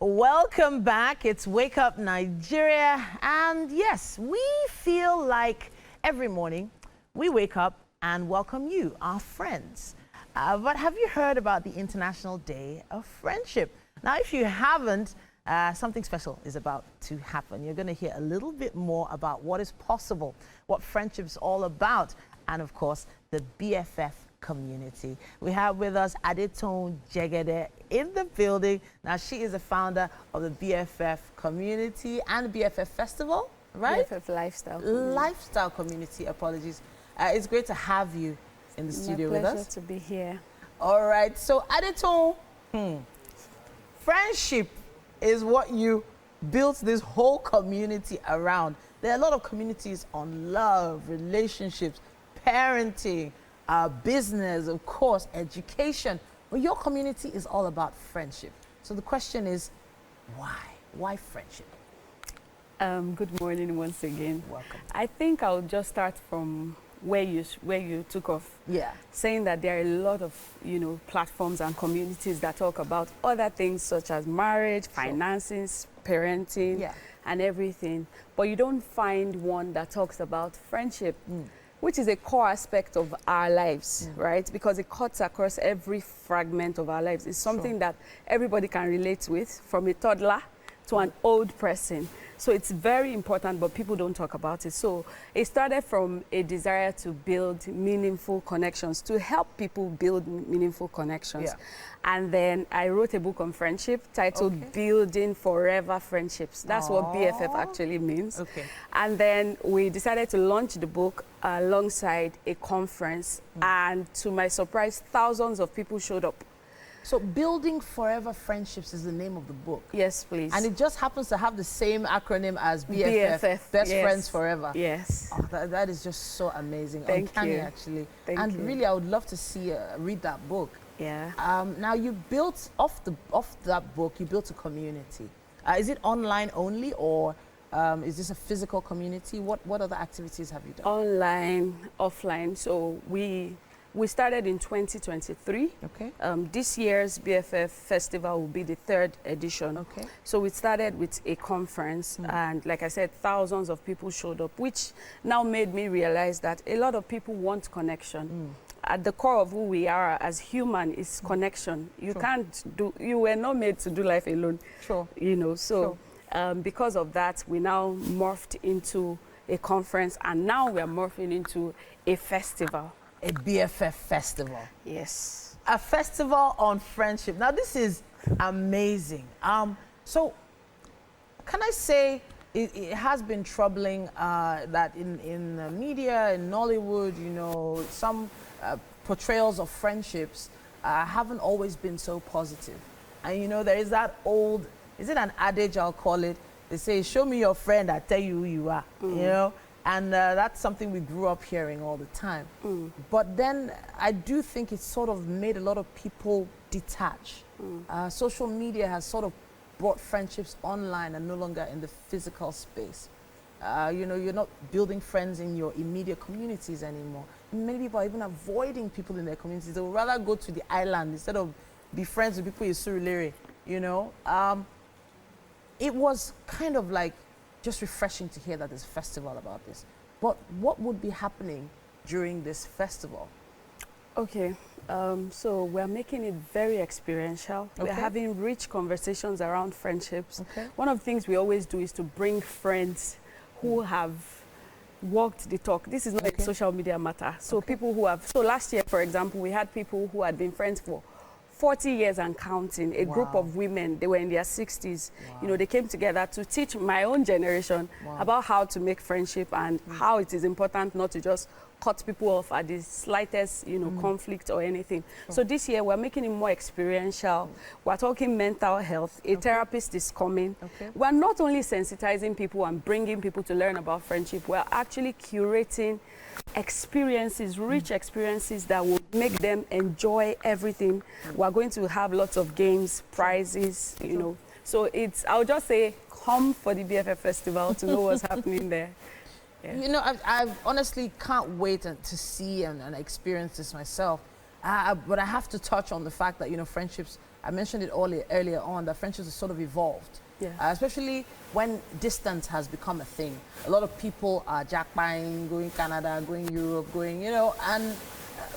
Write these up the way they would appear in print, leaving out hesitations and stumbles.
Welcome back. It's Wake Up Nigeria. And yes, we feel like every morning we wake up and welcome you, our friends. But have you heard about the International Day of Friendship? Now, if you haven't, something special is about to happen. You're going to hear a little bit more about what is possible, what friendship's all about, and of course, the BFF community. We have with us Adetoun Jegede in the building. Now, she is the founder of the BFF community and BFF Festival, right? BFF Lifestyle. Lifestyle community, apologies. It's great to have you in the studio with us. My pleasure to be here. All right, so Adetoun, friendship is what you built this whole community around. There are a lot of communities on love, relationships, parenting, business, of course, education. But your community is all about friendship. So the question is, why? Why friendship? Good morning once again. Welcome. I think I'll just start from where you took off. Yeah. Saying that there are a lot of, platforms and communities that talk about other things such as marriage, finances, parenting, and everything. But you don't find one that talks about friendship, which is a core aspect of our lives, right? Because it cuts across every fragment of our lives. It's something that everybody can relate with, from a toddler to an old person. So it's very important, but people don't talk about it. So it started from a desire to build meaningful connections, to help people build meaningful connections. Yeah. And then I wrote a book on friendship titled Building Forever Friendships. That's what BFF actually means. Okay. And then we decided to launch the book alongside a conference. And to my surprise, thousands of people showed up. So Building Forever Friendships is the name of the book. Yes, please. And it just happens to have the same acronym as BFF, Best Friends Forever. Yes. Oh, that is just so amazing. Thank Uncanny, you. actually. Thank and you. really, I would love to see, read that book. Yeah. Now, you built, off that book, you built a community. Is it online only, or is this a physical community? What other activities have you done? Online, offline. So we started in 2023. Okay. This year's BFF Festival will be the 3rd edition. Okay. So we started with a conference, and like I said, thousands of people showed up, which now made me realize that a lot of people want connection. At the core of who we are as human is connection. You you were not made to do life alone. Sure. Because of that, we now morphed into a conference, and now we are morphing into a festival. A BFF Festival. Yes. A festival on friendship. Now, this is amazing. So, can I say it has been troubling that in the media, in Nollywood, some portrayals of friendships haven't always been so positive. And, there is that old, is it an adage, I'll call it? They say, show me your friend, I tell you who you are, And that's something we grew up hearing all the time. But then I do think it's sort of made a lot of people detach. Social media has sort of brought friendships online and no longer in the physical space. You're not building friends in your immediate communities anymore. Many people are even avoiding people in their communities. They would rather go to the island instead of be friends with people in Surulere, It was kind of like just refreshing to hear that there's a festival about this. But what would be happening during this festival? Okay, so we're making it very experiential. Okay. We're having rich conversations around friendships. Okay. One of the things we always do is to bring friends who have walked the talk. This is not a social media matter. So people who have, so last year, for example, we had people who had been friends for 40 years and counting, a group of women, they were in their 60s. They came together to teach my own generation about how to make friendship and how it is important not to just cut people off at the slightest, conflict or anything. So this year we're making it more experiential. We're talking mental health. A therapist is coming. We're not only sensitizing people and bringing people to learn about friendship, we're actually curating experiences, rich experiences that will make them enjoy everything. We're going to have lots of games, prizes, So I'll just say, come for the BFF Festival to know what's happening there. Yeah. I honestly can't wait to see and experience this myself. But I have to touch on the fact that, friendships I mentioned it earlier on, that friendships have sort of evolved. Yeah. Especially when distance has become a thing. A lot of people are jackpying, going Canada, going Europe, going, you know, and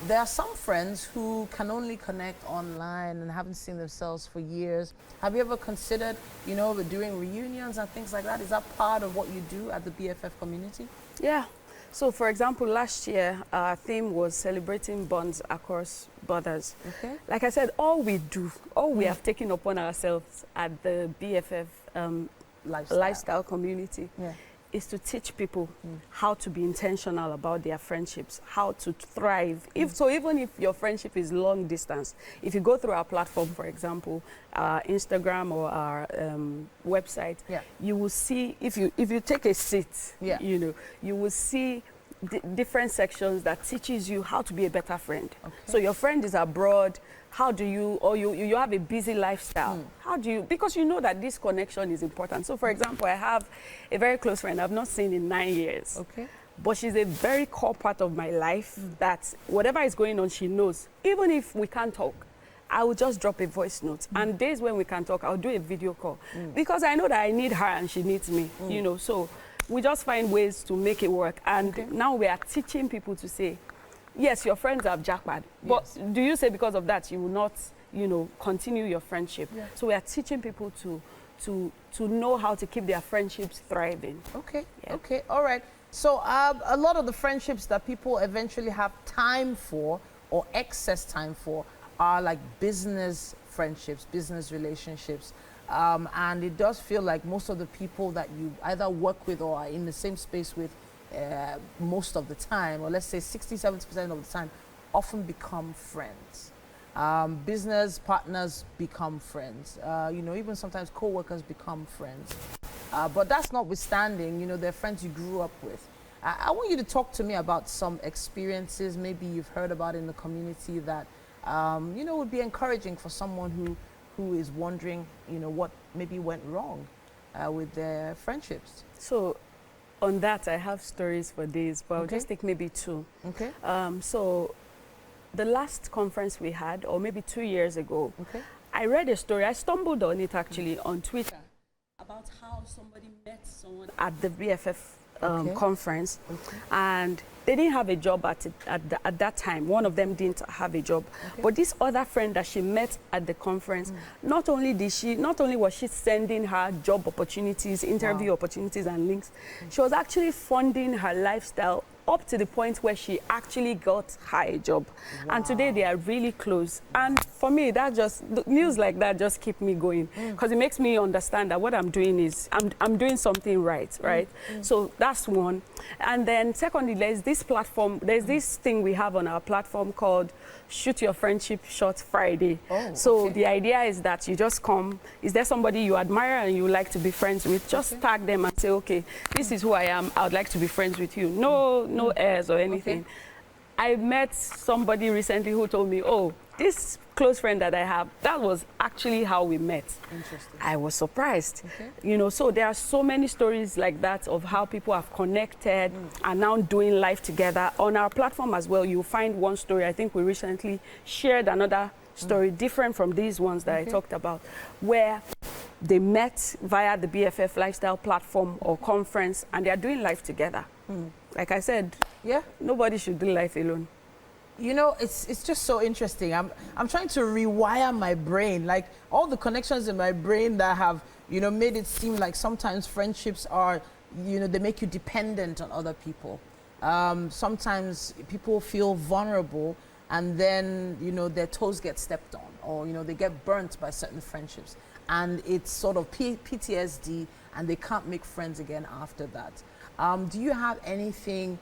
there are some friends who can only connect online and haven't seen themselves for years. Have you ever considered, you know, doing reunions and things like that? Is that part of what you do at the BFF community? Yeah. So, for example, last year, our theme was celebrating bonds across borders. Okay. Like I said, all we have taken upon ourselves at the BFF lifestyle community is to teach people how to be intentional about their friendships, how to thrive. Even if your friendship is long distance, if you go through our platform, for example, our Instagram or our website, you will see, if you take a seat, you know, you will see different sections that teaches you how to be a better friend. Okay. So your friend is abroad, how do you, or you have a busy lifestyle, how do you, because you know that this connection is important. So for example, I have a very close friend I've not seen in 9 years. Okay. But she's a very core part of my life that whatever is going on, she knows. Even if we can't talk, I will just drop a voice note. And days when we can talk, I'll do a video call. Because I know that I need her and she needs me, you know, so we just find ways to make it work. And now we are teaching people to say, yes, your friends have jackpot, but do you say because of that you will not, you know, continue your friendship? Yeah. So we are teaching people to know how to keep their friendships thriving. Okay, okay, all right. So a lot of the friendships that people eventually have time for or excess time for are like business friendships, business relationships. And it does feel like most of the people that you either work with or are in the same space with most of the time, or let's say 60–70% of the time, often become friends. Business partners become friends. You know, even sometimes co-workers become friends. But that's notwithstanding, you know, they're friends you grew up with. I want you to talk to me about some experiences maybe you've heard about in the community that, you know, would be encouraging for someone who is wondering, you know, what maybe went wrong with their friendships. So on that, I have stories for days, but I'll just take maybe two. Okay. So the last conference we had, or maybe 2 years ago, I read a story, I stumbled on it actually on Twitter, about how somebody met someone at the BFF conference, and they didn't have a job at that time. One of them didn't have a job, but this other friend that she met at the conference, not only was she sending her job opportunities, interview opportunities and links, she was actually funding her lifestyle up to the point where she actually got her a job. And today they are really close. And for me, that just, news like that just keep me going, because it makes me understand that what I'm doing is, I'm doing something right, right? So that's one. And then secondly, there's this platform, there's this thing we have on our platform called Shoot Your Friendship Shot Friday. So the idea is that you just come, is there somebody you admire and you like to be friends with, just tag them and say, okay, this is who I am, I would like to be friends with you. No airs or anything. I met somebody recently who told me, oh, this close friend that I have, that was actually how we met. Interesting. I was surprised. You know, so there are so many stories like that of how people have connected and now doing life together. On our platform as well, you'll find one story. I think we recently shared another story different from these ones that I talked about, where they met via the BFF lifestyle platform or conference, and they are doing life together. Like I said, nobody should do life alone. You know, it's just so interesting. I'm trying to rewire my brain, like all the connections in my brain that have, you know, made it seem like sometimes friendships are, you know, they make you dependent on other people. Sometimes people feel vulnerable and then, you know, their toes get stepped on, or, you know, they get burnt by certain friendships. And it's sort of PTSD, and they can't make friends again after that. Do you have anything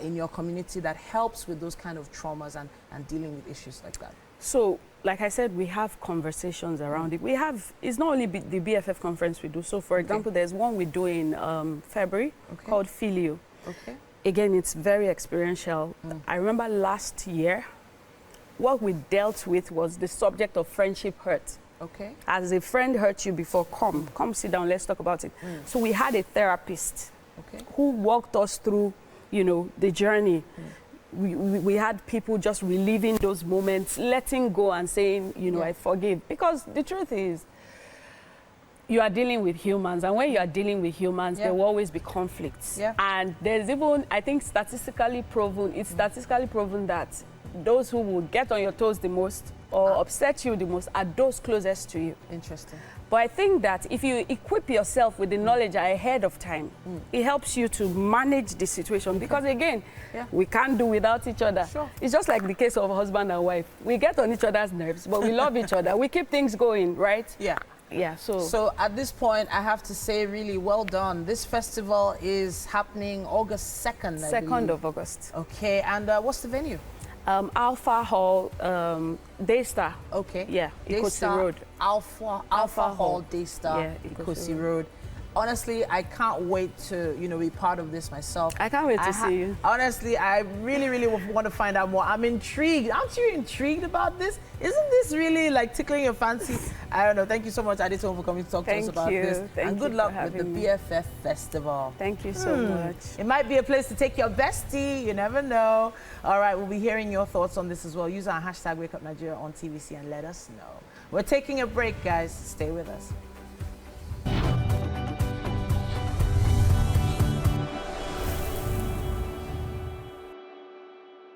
in your community that helps with those kind of traumas and dealing with issues like that? So, like I said, we have conversations around it. We have, it's not only the BFF conference we do. So, for example, there's one we do in February called Filio. Again, it's very experiential. I remember last year, what we dealt with was the subject of friendship hurt. As a friend hurt you before, come sit down, let's talk about it. So we had a therapist who walked us through, you know, the journey. we had people just reliving those moments, letting go and saying, you know, I forgive. Because the truth is, you are dealing with humans, and when you are dealing with humans, there will always be conflicts. And there's even, I think, statistically proven that those who will get on your toes the most or upset you the most are those closest to you. Interesting. But I think that if you equip yourself with the knowledge ahead of time, it helps you to manage the situation. Because again, we can't do without each other. Sure. It's just like the case of husband and wife. We get on each other's nerves, but we love each other. We keep things going, right? Yeah. Yeah, so at this point, I have to say really well done. This festival is happening August 2nd, I believe. 2nd of August. Okay, and what's the venue? Alpha Hall, Daystar. Okay. Yeah, Ikosi Road. Alpha Hall, Daystar, Ikosi Road. Honestly, I can't wait to, you know, be part of this myself. I can't wait to see you. Honestly, I really, really want to find out more. I'm intrigued. Aren't you intrigued about this? Isn't this really like tickling your fancy? I don't know. Thank you so much, Adetoun, for coming to talk to us about this. And good luck with the BFF Festival. Thank you so much. It might be a place to take your bestie. You never know. All right, we'll be hearing your thoughts on this as well. Use our hashtag WakeUpNigeria on TVC and let us know. We're taking a break, guys. Stay with us.